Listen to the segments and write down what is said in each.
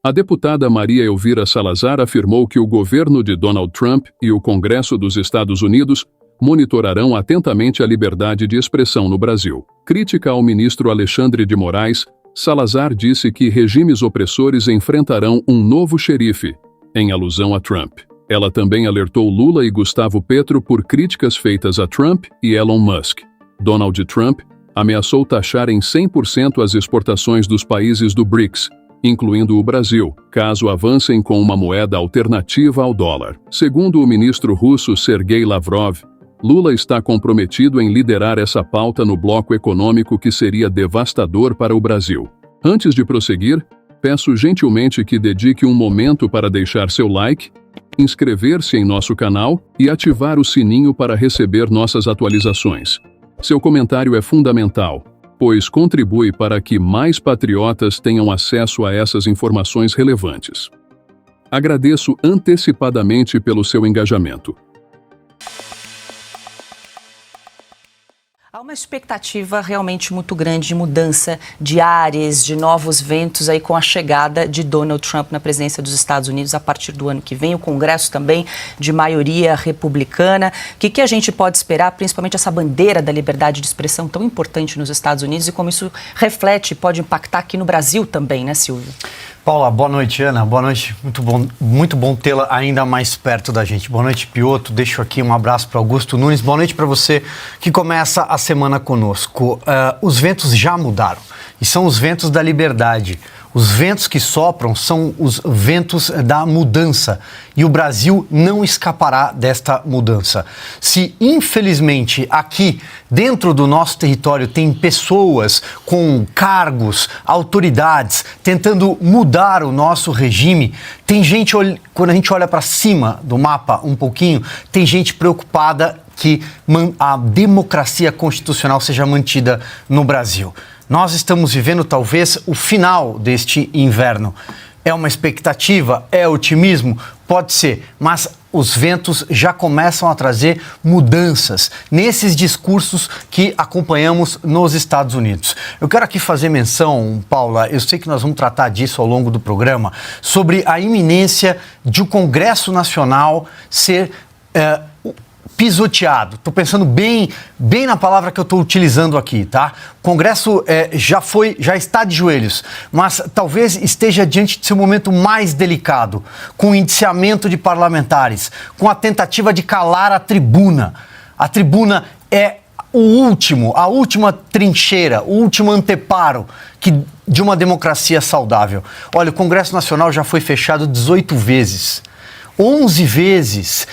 A deputada Maria Elvira Salazar afirmou que o governo de Donald Trump e o Congresso dos Estados Unidos monitorarão atentamente a liberdade de expressão no Brasil. Crítica ao ministro Alexandre de Moraes, Salazar disse que regimes opressores enfrentarão um novo xerife, em alusão a Trump. Ela também alertou Lula e Gustavo Petro por críticas feitas a Trump e Elon Musk. Donald Trump ameaçou taxar em 100% as exportações dos países do BRICS, incluindo o Brasil, caso avancem com uma moeda alternativa ao dólar. Segundo o ministro russo Sergei Lavrov, Lula está comprometido em liderar essa pauta no bloco econômico que seria devastador para o Brasil. Antes de prosseguir, peço gentilmente que dedique um momento para deixar seu like, inscrever-se em nosso canal e ativar o sininho para receber nossas atualizações. Seu comentário é fundamental, pois contribui para que mais patriotas tenham acesso a essas informações relevantes. Agradeço antecipadamente pelo seu engajamento. Há uma expectativa realmente muito grande de mudança de ares, de novos ventos aí com a chegada de Donald Trump na presidência dos Estados Unidos a partir do ano que vem. O Congresso também de maioria republicana. O que a gente pode esperar, principalmente essa bandeira da liberdade de expressão tão importante nos Estados Unidos e como isso reflete e pode impactar aqui no Brasil também, né, Silvio? Paula, boa noite, Ana. Boa noite. Muito bom tê-la ainda mais perto da gente. Boa noite, Pioto. Deixo aqui um abraço para Augusto Nunes. Boa noite para você que começa a semana conosco. Os ventos já mudaram e são os ventos da liberdade. Os ventos que sopram são os ventos da mudança e o Brasil não escapará desta mudança. Se, infelizmente, aqui dentro do nosso território tem pessoas com cargos, autoridades, tentando mudar o nosso regime, tem gente, quando a gente olha para cima do mapa um pouquinho, tem gente preocupada que a democracia constitucional seja mantida no Brasil. Nós estamos vivendo talvez o final deste inverno. É uma expectativa? É otimismo? Pode ser, mas os ventos já começam a trazer mudanças nesses discursos que acompanhamos nos Estados Unidos. Eu quero aqui fazer menção, Paula, eu sei que nós vamos tratar disso ao longo do programa, sobre a iminência de o Congresso Nacional ser pisoteado. Estou pensando bem na palavra que eu estou utilizando aqui, tá? O Congresso já está de joelhos, mas talvez esteja diante de seu momento mais delicado, com o indiciamento de parlamentares, com a tentativa de calar a tribuna. A tribuna é a última trincheira, o último anteparo de uma democracia saudável. Olha, o Congresso Nacional já foi fechado 18 vezes. 11 vezes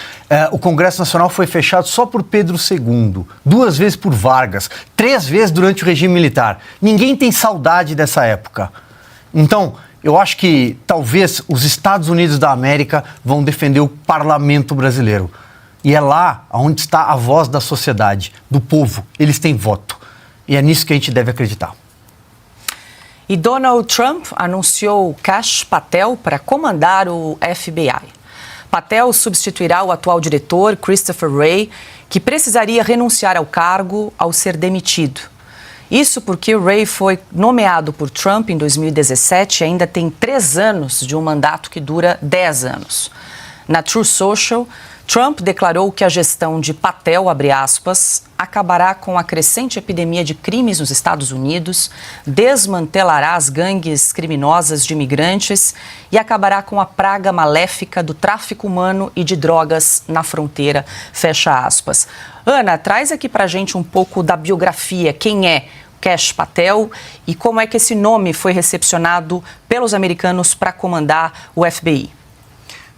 o Congresso Nacional foi fechado só por Pedro II, 2 vezes por Vargas, 3 vezes durante o regime militar. Ninguém tem saudade dessa época. Então, eu acho que talvez os Estados Unidos da América vão defender o parlamento brasileiro. E é lá onde está a voz da sociedade, do povo. Eles têm voto. E é nisso que a gente deve acreditar. E Donald Trump anunciou Kash Patel para comandar o FBI. Patel substituirá o atual diretor, Christopher Wray, que precisaria renunciar ao cargo ao ser demitido. Isso porque Wray foi nomeado por Trump em 2017 e ainda tem 3 anos de um mandato que dura 10 anos. Na Truth Social, Trump declarou que a gestão de Patel, abre aspas, acabará com a crescente epidemia de crimes nos Estados Unidos, desmantelará as gangues criminosas de imigrantes e acabará com a praga maléfica do tráfico humano e de drogas na fronteira, fecha aspas. Ana, traz aqui pra gente um pouco da biografia, quem é Kash Patel e como é que esse nome foi recepcionado pelos americanos para comandar o FBI.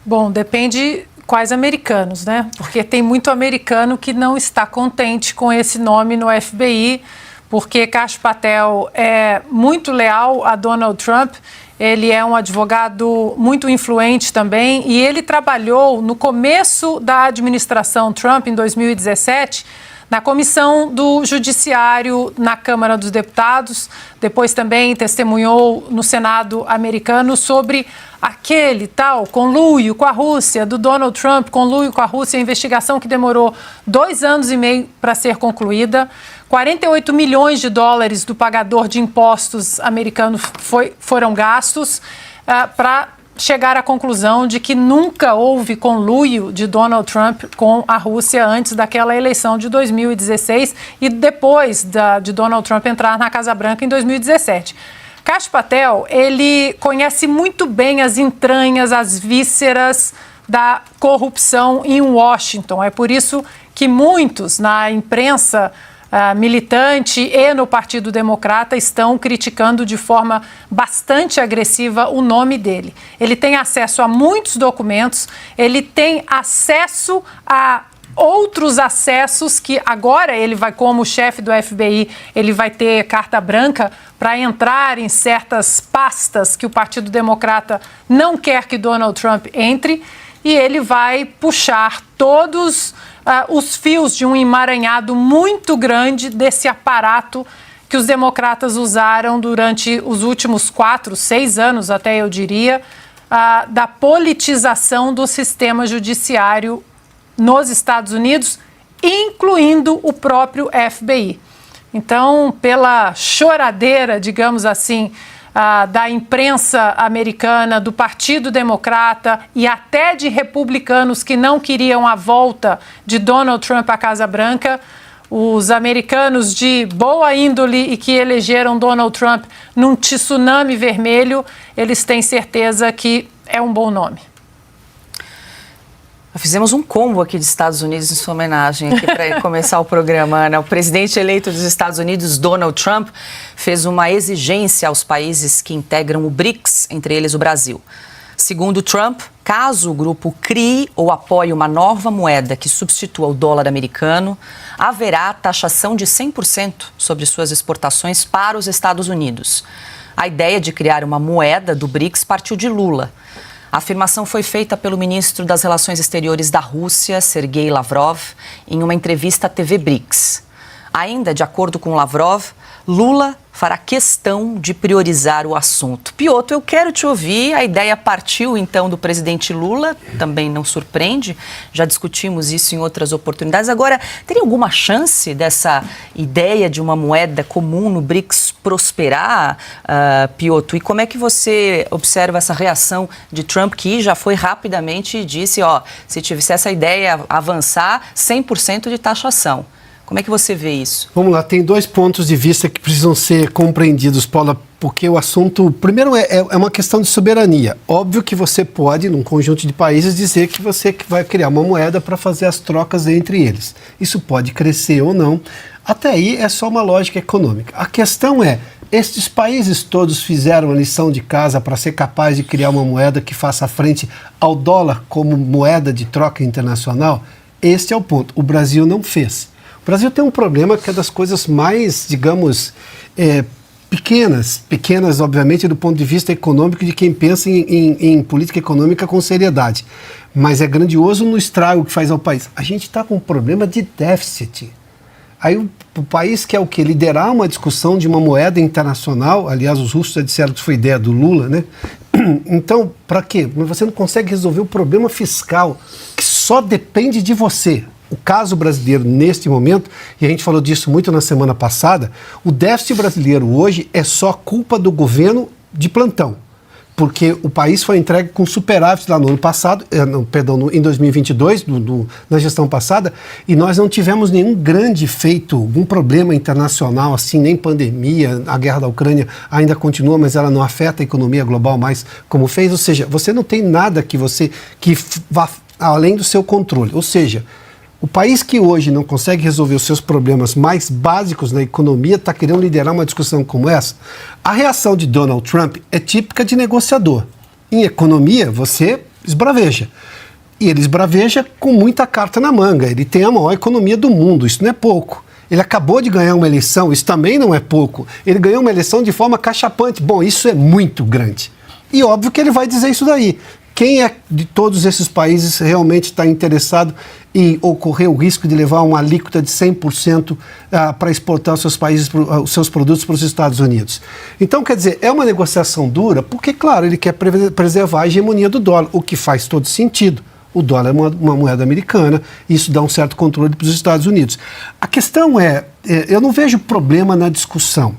Bom, depende quais americanos, né? Porque tem muito americano que não está contente com esse nome no FBI, porque Kash Patel é muito leal a Donald Trump, ele é um advogado muito influente também e ele trabalhou no começo da administração Trump, em 2017, na Comissão do Judiciário na Câmara dos Deputados, depois também testemunhou no Senado americano sobre aquele tal conluio com a Rússia, do Donald Trump, conluio com a Rússia, a investigação que demorou 2 anos e meio para ser concluída. 48 milhões de dólares do pagador de impostos americano foram gastos. para chegar à conclusão de que nunca houve conluio de Donald Trump com a Rússia antes daquela eleição de 2016 e depois de Donald Trump entrar na Casa Branca em 2017. Kash Patel, ele conhece muito bem as entranhas, as vísceras da corrupção em Washington. É por isso que muitos na imprensa militante e no Partido Democrata estão criticando de forma bastante agressiva o nome dele. Ele tem acesso a muitos documentos, ele tem acesso a outros acessos que agora ele vai, como chefe do FBI, ele vai ter carta branca para entrar em certas pastas que o Partido Democrata não quer que Donald Trump entre, e ele vai puxar todos os fios de um emaranhado muito grande desse aparato que os democratas usaram durante os últimos 4, 6 anos, até eu diria, da politização do sistema judiciário nos Estados Unidos, incluindo o próprio FBI. Então, pela choradeira, digamos assim, da imprensa americana, do Partido Democrata e até de republicanos que não queriam a volta de Donald Trump à Casa Branca, os americanos de boa índole e que elegeram Donald Trump num tsunami vermelho, eles têm certeza que é um bom nome. Fizemos um combo aqui de Estados Unidos em sua homenagem aqui para começar o programa, Ana. O presidente eleito dos Estados Unidos, Donald Trump, fez uma exigência aos países que integram o BRICS, entre eles o Brasil. Segundo Trump, caso o grupo crie ou apoie uma nova moeda que substitua o dólar americano, haverá taxação de 100% sobre suas exportações para os Estados Unidos. A ideia de criar uma moeda do BRICS partiu de Lula. A afirmação foi feita pelo ministro das Relações Exteriores da Rússia, Sergei Lavrov, em uma entrevista à TV BRICS. Ainda, de acordo com Lavrov, Lula fará questão de priorizar o assunto. Piotr, eu quero te ouvir. A ideia partiu, então, do presidente Lula, também não surpreende. Já discutimos isso em outras oportunidades. Agora, teria alguma chance dessa ideia de uma moeda comum no BRICS prosperar, Piotr? E como é que você observa essa reação de Trump, que já foi rapidamente e disse, se essa ideia avançar, 100% de taxação? Como é que você vê isso? Vamos lá, tem 2 pontos de vista que precisam ser compreendidos, Paula, porque o assunto, primeiro, é uma questão de soberania. Óbvio que você pode, num conjunto de países, dizer que você vai criar uma moeda para fazer as trocas entre eles. Isso pode crescer ou não. Até aí é só uma lógica econômica. A questão é, estes países todos fizeram a lição de casa para ser capaz de criar uma moeda que faça frente ao dólar como moeda de troca internacional? Este é o ponto. O Brasil não fez. O Brasil tem um problema que é das coisas mais, digamos, pequenas, obviamente, do ponto de vista econômico, de quem pensa em política econômica com seriedade. Mas é grandioso no estrago que faz ao país. A gente está com um problema de déficit. Aí o país quer o quê? Liderar uma discussão de uma moeda internacional. Aliás, os russos já disseram que foi ideia do Lula, né? Então, para quê? Você não consegue resolver o problema fiscal, que só depende de você. O caso brasileiro, neste momento, e a gente falou disso muito na semana passada, o déficit brasileiro hoje é só culpa do governo de plantão, porque o país foi entregue com superávit lá no ano passado, em 2022, na gestão passada, e nós não tivemos nenhum grande feito, algum problema internacional, assim, nem pandemia, a guerra da Ucrânia ainda continua, mas ela não afeta a economia global mais como fez, ou seja, você não tem nada que vá além do seu controle, ou seja, o país que hoje não consegue resolver os seus problemas mais básicos na economia está querendo liderar uma discussão como essa. A reação de Donald Trump é típica de negociador. Em economia, você esbraveja. E ele esbraveja com muita carta na manga. Ele tem a maior economia do mundo, isso não é pouco. Ele acabou de ganhar uma eleição, isso também não é pouco. Ele ganhou uma eleição de forma cachapante. Bom, isso é muito grande. E óbvio que ele vai dizer isso daí. Quem é de todos esses países realmente está interessado em ocorrer o risco de levar uma alíquota de 100% para exportar os seus produtos para os Estados Unidos? Então, quer dizer, é uma negociação dura, porque, claro, ele quer preservar a hegemonia do dólar, o que faz todo sentido. O dólar é uma moeda americana, isso dá um certo controle para os Estados Unidos. A questão eu não vejo problema na discussão.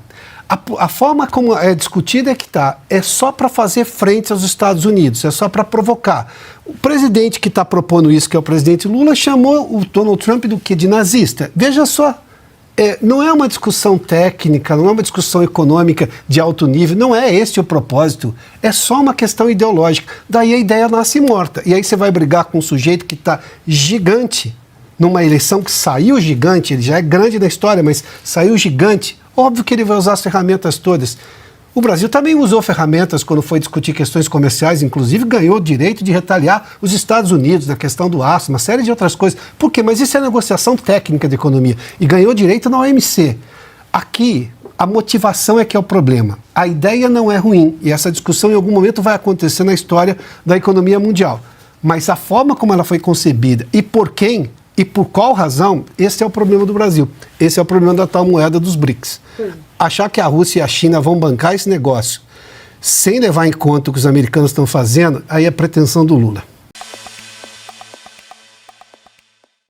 A forma como é discutida é que é só para fazer frente aos Estados Unidos, é só para provocar. O presidente que está propondo isso, que é o presidente Lula, chamou o Donald Trump de nazista. Veja só, não é uma discussão técnica, não é uma discussão econômica de alto nível, não é esse o propósito, é só uma questão ideológica. Daí a ideia nasce morta. E aí você vai brigar com um sujeito que está gigante, numa eleição que saiu gigante, ele já é grande na história, mas saiu gigante. Óbvio que ele vai usar as ferramentas todas. O Brasil também usou ferramentas quando foi discutir questões comerciais, inclusive ganhou o direito de retaliar os Estados Unidos na questão do aço, uma série de outras coisas. Por quê? Mas isso é negociação técnica de economia. E ganhou direito na OMC. Aqui, a motivação é que é o problema. A ideia não é ruim, e essa discussão em algum momento vai acontecer na história da economia mundial. Mas a forma como ela foi concebida e por quem e por qual razão, esse é o problema do Brasil. Esse é o problema da tal moeda dos BRICS. Achar que a Rússia e a China vão bancar esse negócio sem levar em conta o que os americanos estão fazendo, aí é pretensão do Lula.